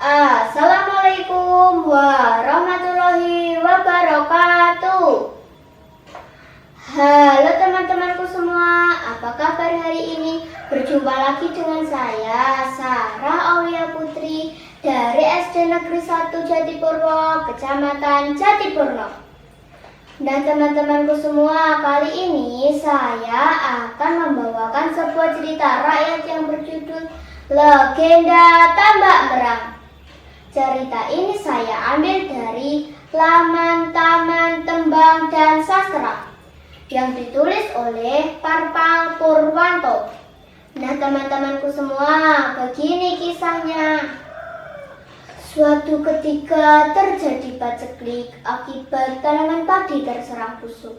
Assalamualaikum warahmatullahi wabarakatuh. Halo teman-temanku semua, apa kabar hari ini? Berjumpa lagi dengan saya, Sarah Aulia Putri dari SD Negeri 1 Jatipurwo, Kecamatan Jatipurwo. Nah teman-temanku semua, kali ini saya akan membawakan sebuah cerita rakyat yang berjudul Legenda Tambak Merang. Cerita ini saya ambil dari laman Taman Tembang dan Sastra yang ditulis oleh Parpal Purwanto. Nah teman-temanku semua, begini kisahnya. Suatu ketika terjadi paceklik akibat tanaman padi terserang busuk.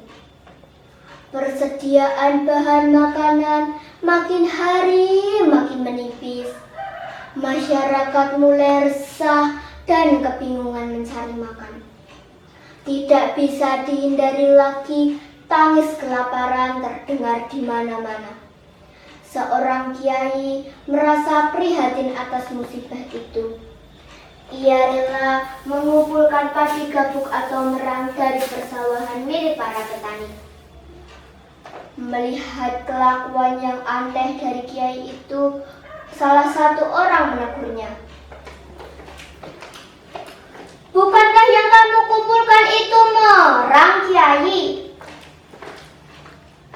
Persediaan bahan makanan makin hari makin menipis. Masyarakat mulai resah dan kebingungan mencari makan. Tidak bisa dihindari lagi, tangis kelaparan terdengar di mana-mana. Seorang kiai merasa prihatin atas musibah itu. Ia rela mengumpulkan padi gabuk atau merang dari persawahan milik para petani. Melihat kelakuan yang aneh dari kiai itu, salah satu orang menegurnya. "Bukankah yang kamu kumpulkan itu merang, Kiai?"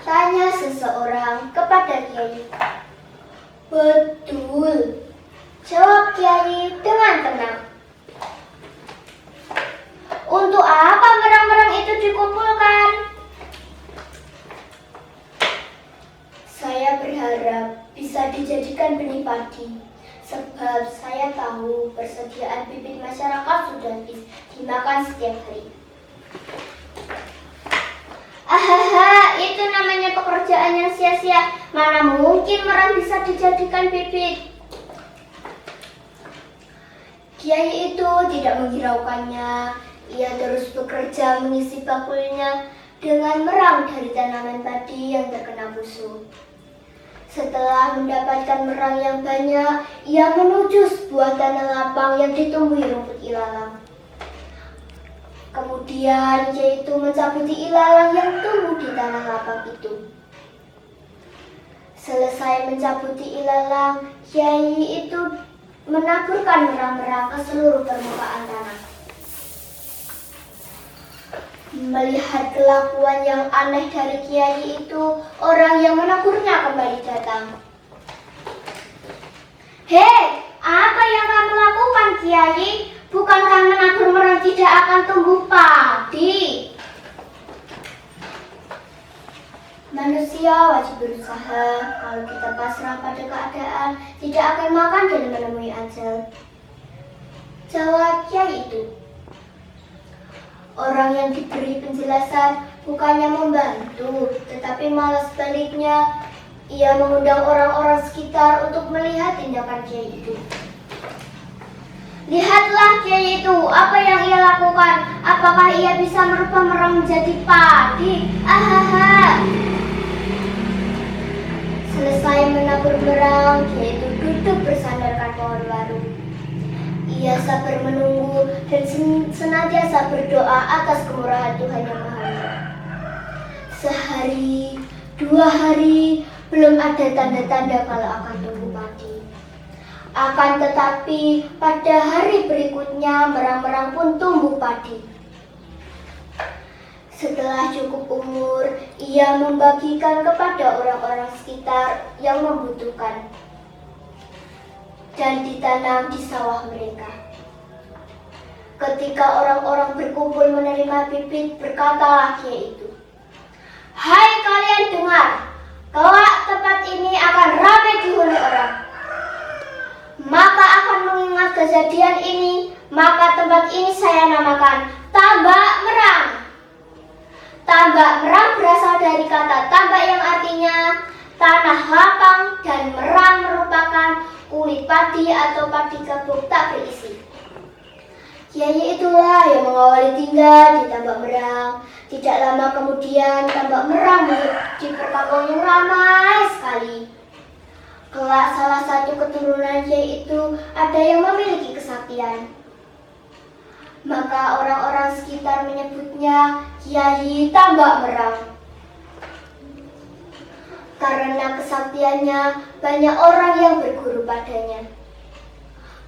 tanya seseorang kepada Kiai. "Betul," jawab Kiai dengan tenang. "Untuk apa merang-merang itu dikumpulkan?" "Saya berharap bisa dijadikan benih padi, sebab saya tahu persediaan bibit masyarakat sudah habis dimakan setiap hari." "Ahaha, itu namanya pekerjaan yang sia-sia. Mana mungkin merang bisa dijadikan bibit?" Kiai itu tidak menghiraukannya. Ia terus bekerja mengisi bakulnya dengan merang dari tanaman padi yang terkena busuk. Setelah mendapatkan merang yang banyak, ia menuju sebuah tanah lapang yang ditumbuhi rumput ilalang. Kemudian ia itu mencabuti ilalang yang tumbuh di tanah lapang itu. Selesai mencabuti ilalang, Kiai itu menaburkan merang-merang ke seluruh permukaan tanah. Melihat kelakuan yang aneh dari Kiai itu, orang yang menegurnya kembali datang. "Hei, apa yang kamu lakukan, Kiai? Bukankah menabur merang tidak akan tumbuh padi?" "Manusia wajib berusaha. Kalau kita pasrah pada keadaan, tidak akan makan dan menemui ajal," jawab Kiai itu. Orang yang diberi penjelasan bukannya membantu, tetapi malah sebaliknya, ia mengundang orang-orang sekitar untuk melihat tindakan Kiai itu. "Lihatlah Kiai itu, apa yang ia lakukan. Apakah ia bisa merubah merang menjadi padi? Ahaha." Selesai menabur merang, Kiai itu duduk bersandarkan pohon baru. Ia sabar menunggu dan senantiasa berdoa atas kemurahan Tuhan Yang Maha Esa. Sehari, 2 hari, belum ada tanda-tanda kalau akan tumbuh padi. Akan tetapi pada hari berikutnya merang-merang pun tumbuh padi. Setelah cukup umur, ia membagikan kepada orang-orang sekitar yang membutuhkan dan ditanam di sawah mereka. Ketika orang-orang berkumpul menerima bibit, berkatalah Kiai itu, "Hai kalian dengar, kelak tempat ini akan ramai dihuni orang. Maka akan mengingat kejadian ini, maka tempat ini saya namakan Tambak Merang." Tambak Merang berasal dari kata tambak yang artinya tanah lapang dan merang merupakan kulit padi atau padi gabuk tak berisi. Kiai itulah yang mengawali tinggal di Tambak Merang. Tidak lama kemudian Tambak Merang menjadi perkampungan yang ramai sekali. Kelak salah satu keturunan Kiai itu ada yang memiliki kesaktian. kesaktian. Maka orang-orang sekitar menyebutnya Kiai Tambak Merang. Karena kesaktiannya, banyak orang yang berguru padanya.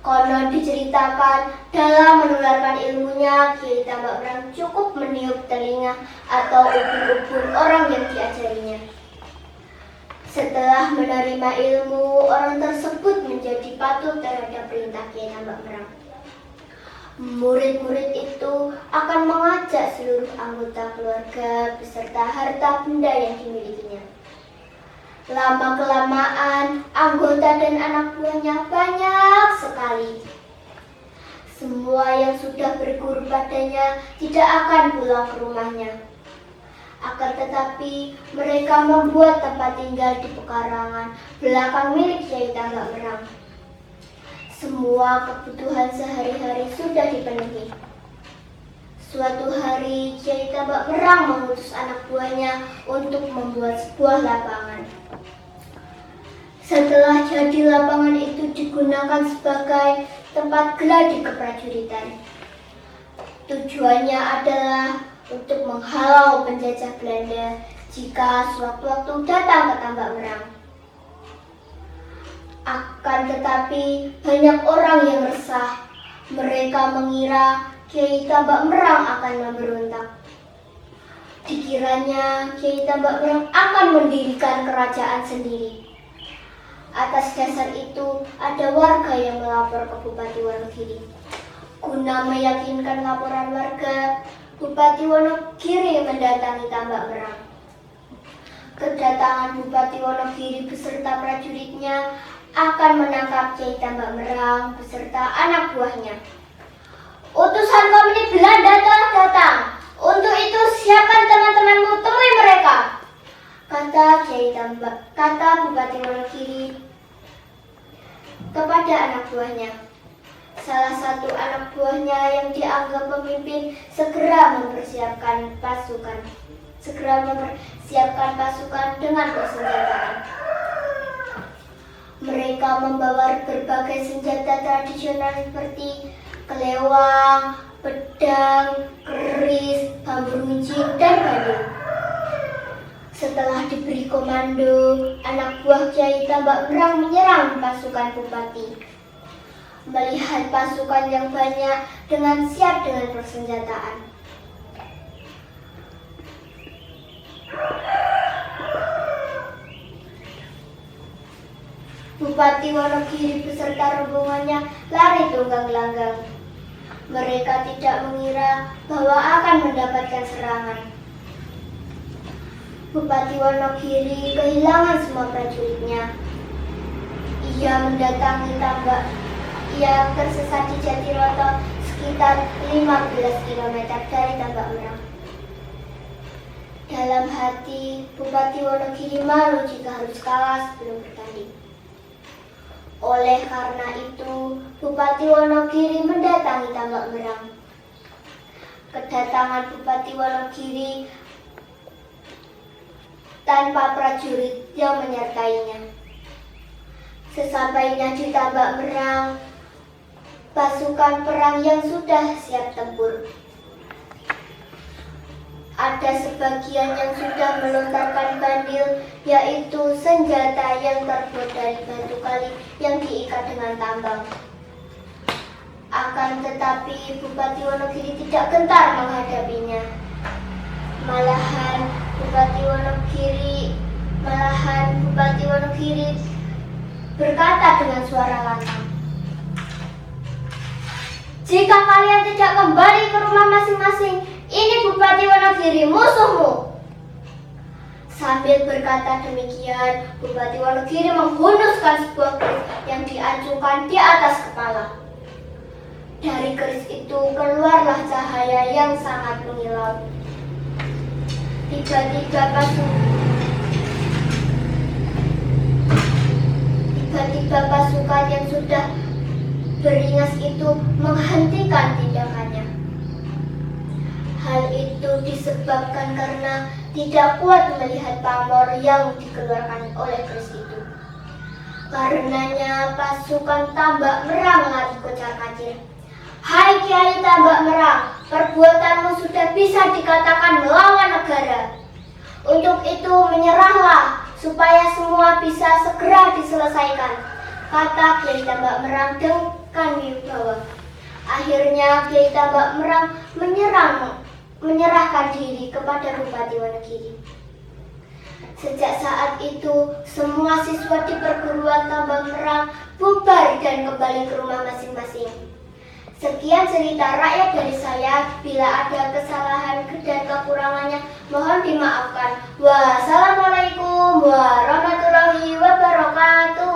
Konon diceritakan dalam menularkan ilmunya, Kiai Tambak Merang cukup meniup telinga atau ubun-ubun orang yang diajarinya. Setelah menerima ilmu, orang tersebut menjadi patuh terhadap perintah Kiai Tambak Merang. Murid-murid itu akan mengajak seluruh anggota keluarga beserta harta benda yang dimilikinya. Lama-kelamaan, anggota dan anak buahnya banyak sekali. Semua yang sudah berguru padanya tidak akan pulang ke rumahnya. Akan tetapi, mereka membuat tempat tinggal di pekarangan belakang milik Kiai Tambak Merang. Semua kebutuhan sehari-hari sudah dipenuhi. Suatu hari, Kiai Tambak Merang mengutus anak buahnya untuk membuat sebuah lapangan. Setelah jadi, lapangan itu digunakan sebagai tempat gladi keprajuritan. Tujuannya adalah untuk menghalau penjajah Belanda jika sewaktu-waktu datang ke Tambak Merang. Akan tetapi, banyak orang yang resah. Mereka mengira Kiai Tambak Merang akan memberontak. Dikiranya Kiai Tambak Merang akan mendirikan kerajaan sendiri. Atas dasar itu, ada warga yang melapor ke Bupati Wonogiri. Guna meyakinkan laporan warga, Bupati Wonogiri mendatangi Tambak Merang. Kedatangan Bupati Wonogiri beserta prajuritnya akan menangkap Kiai Tambak Merang beserta anak buahnya. Utusan Komuni Belanda telah datang. Untuk itu siapkan teman-temanmu, temui mereka, kata Bupati Wonogiri kepada anak buahnya. Salah satu anak buahnya yang dianggap pemimpin segera mempersiapkan pasukan dengan persenjataan. Mereka membawa berbagai senjata tradisional seperti kelewang, pedang, keris, bambu runcing, dan bandul. Setelah diberi komando, anak buah Kiai Tambak Merang menyerang pasukan bupati. Melihat pasukan yang banyak dengan siap dengan persenjataan, Bupati Wonogiri beserta rombongannya lari tunggang-langgang. Mereka tidak mengira bahwa akan mendapatkan serangan. Bupati Wonogiri kehilangan semua prajuritnya. Ia tersesat di Jatiroto sekitar 15 km dari Tambak Merang. Dalam hati, Bupati Wonogiri malu jika harus kalah sebelum bertanding. Oleh karena itu, Bupati Wonogiri mendatangi Tambak Merang. Kedatangan Bupati Wonogiri tanpa prajurit yang menyertainya. Sesampainya di Tambak Merang, pasukan perang yang sudah siap tempur. Ada sebagian yang sudah melontarkan bandil, yaitu senjata yang terbuat dari batu kali yang diikat dengan tambang. Akan tetapi Bupati Wonogiri tidak gentar menghadapinya. Malahan Bupati Wonogiri berkata dengan suara lantang, "Jika kalian tidak kembali ke rumah masing-masing, ini Bupati Wonogiri, musuhmu." Sambil berkata demikian, Bupati Wonogiri menghunuskan sebuah keris yang diacungkan di atas kepala. Dari keris itu keluarlah cahaya yang sangat mengilau. Tiba-tiba pasukan yang sudah beringas itu menghentikan tindakannya. Hal itu disebabkan karena tidak kuat melihat pamor yang dikeluarkan oleh keris itu. Karenanya pasukan Tambak Merang lari kocar-kacir. Hai Kiai Tambak Merang, perbuatanmu sudah bisa dikatakan melawan negara. Untuk itu menyerahlah supaya semua bisa segera diselesaikan, kata Kiai Tambak Merang dengan wibawa. Akhirnya Kiai Tambak Merang menyerahkan diri kepada Bupati Wonogiri. Sejak saat itu, semua siswa di perguruan Tambak Merang bubar dan kembali ke rumah masing-masing. Sekian cerita rakyat dari saya. Bila ada kesalahan dan kekurangannya, mohon dimaafkan. Wassalamualaikum warahmatullahi wabarakatuh.